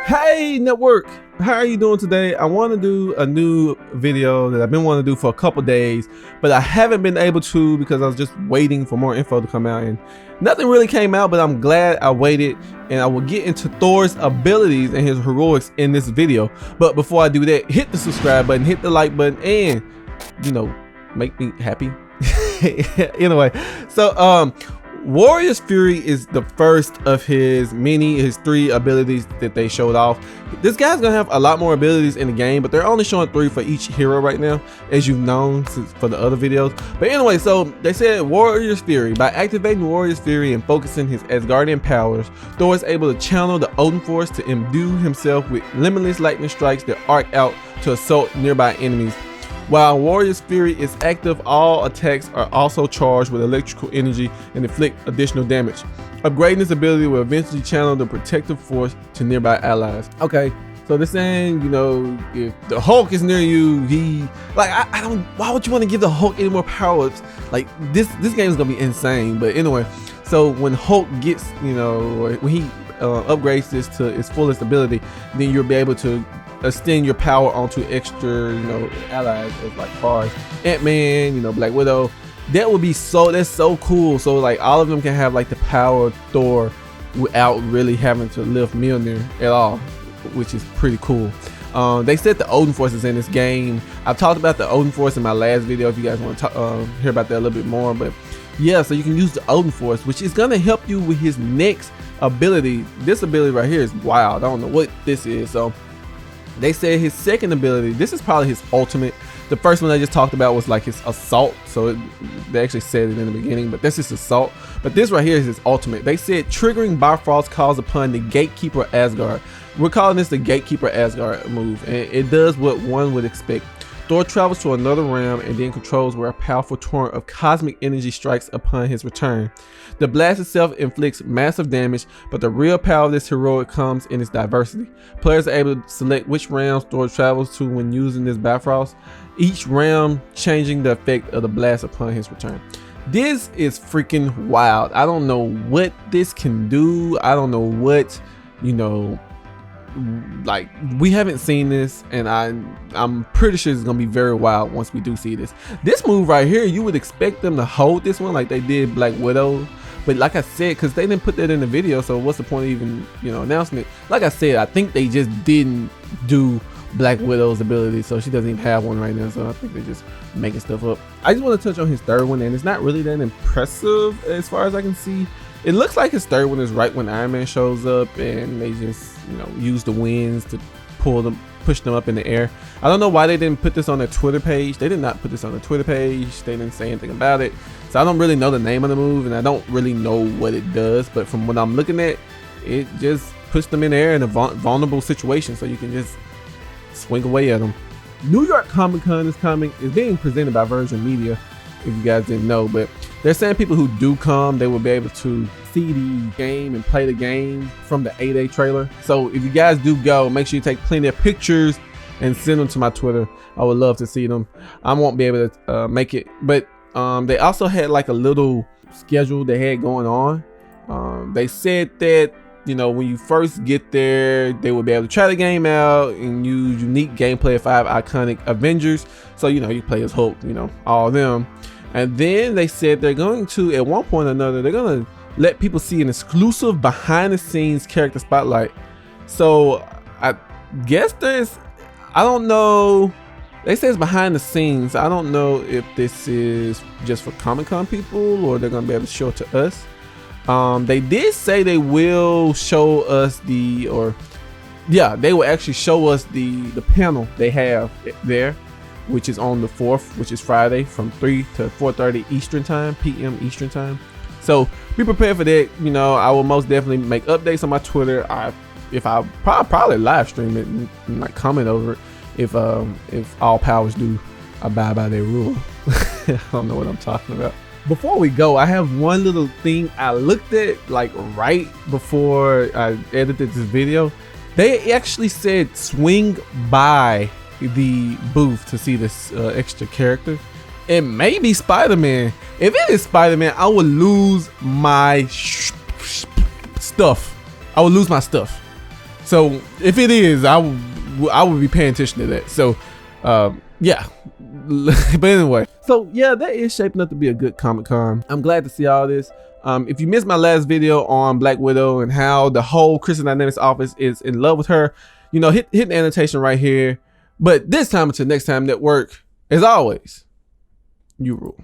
Hey network, how are you doing today? I want to do a new video that I've been wanting to do for a couple days, but I haven't been able to because I was just waiting for more info to come out and nothing really came out, but I'm glad I waited, and I will get into Thor's abilities and his heroics in this video. But before I do that, hit the subscribe button, hit the like button, and make me happy. Anyway, so Warrior's Fury is the first of his three abilities that they showed off. This guy's gonna have a lot more abilities in the game, but they're only showing 3 for each hero right now, as you've known for the other videos. But anyway, so they said Warrior's Fury. By activating Warrior's Fury and focusing his Asgardian powers, Thor is able to channel the Odin Force to imbue himself with limitless lightning strikes that arc out to assault nearby enemies. While Warrior's Fury is active, all attacks are also charged with electrical energy and inflict additional damage. Upgrading this ability will eventually channel the protective force to nearby allies. Okay, so they're saying, if the Hulk is near you, I don't, why would you want to give the Hulk any more powers? Like, this game is gonna be insane. But anyway, so when Hulk gets, when he upgrades this to its fullest ability, then you'll be able to extend your power onto extra allies like far as Ant-Man, Black Widow. That would be that's so cool. So like all of them can have like the power of Thor without really having to lift Mjolnir at all, which is pretty cool. They said the Odin Force is in this game. I've talked about the Odin Force in my last video if you guys want to hear about that a little bit more. But yeah, so you can use the Odin Force, which is gonna help you with his next ability. This ability right here is wild. I don't know what this is. So they said his second ability, this is probably his ultimate. The first one I just talked about was like his assault, so they actually said it in the beginning, but that's his assault. But this right here is his ultimate. They said triggering Bifrost calls upon the Gatekeeper Asgard. We're calling this the Gatekeeper Asgard move, and it does what one would expect. Thor travels to another realm and then controls where a powerful torrent of cosmic energy strikes upon his return. The blast itself inflicts massive damage, but the real power of this heroic comes in its diversity. Players are able to select which realms Thor travels to when using this Bifrost, each realm changing the effect of the blast upon his return. This is freaking wild. I don't know what this can do. I don't know what, like, we haven't seen this, and I'm pretty sure it's gonna be very wild once we do see this move right here. You would expect them to hold this one like they did Black Widow, but like I said, because they didn't put that in the video, so what's the point of even announcing it? Like I said, I think they just didn't do Black Widow's ability, so she doesn't even have one right now, so I think they're just making stuff up. I just want to touch on his third one, and it's not really that impressive as far as I can see. It looks like his third one is right when Iron Man shows up, and they just use the winds to push them up in the air. I don't know why they didn't put this on their Twitter page. They did not put this on their Twitter page. They didn't say anything about it, so I don't really know the name of the move, and I don't really know what it does. But from what I'm looking at, it just puts them in the air in a vulnerable situation, so you can just swing away at them. New York Comic Con is coming. It's being presented by Virgin Media, if you guys didn't know, but they're saying people who do come, they will be able to see the game and play the game from the 8A trailer. So if you guys do go, make sure you take plenty of pictures and send them to my Twitter. I would love to see them. I won't be able to make it, but they also had like a little schedule they had going on. They said that when you first get there, they will be able to try the game out and use unique gameplay of 5 iconic Avengers. So you play as Hulk, all of them. And then they said they're going to, at one point or another, they're going to let people see an exclusive behind the scenes character spotlight. So I guess I don't know, they say it's behind the scenes. I don't know if this is just for Comic-Con people or they're going to be able to show it to us. They did say they will show us they will actually show us the panel they have there, which is on the 4th, which is Friday from 3 to 4:30 p.m. Eastern time. So be prepared for that. I will most definitely make updates on my Twitter. I'll probably live stream it and like comment over it if all powers do abide by their rule. I don't know what I'm talking about. Before we go, I have one little thing I looked at like right before I edited this video. They actually said swing by the booth to see this extra character. It may be Spider-Man. If it is Spider-Man, I would lose my stuff. I would lose my stuff. So if it is, I would be paying attention to that. So yeah. But anyway, so yeah, that is shaping up to be a good Comic-Con. I'm glad to see all this. If you missed my last video on Black Widow and how the whole Crystal Dynamics office is in love with her, you know, hit the annotation right here. But this time until next time, network, as always, you rule.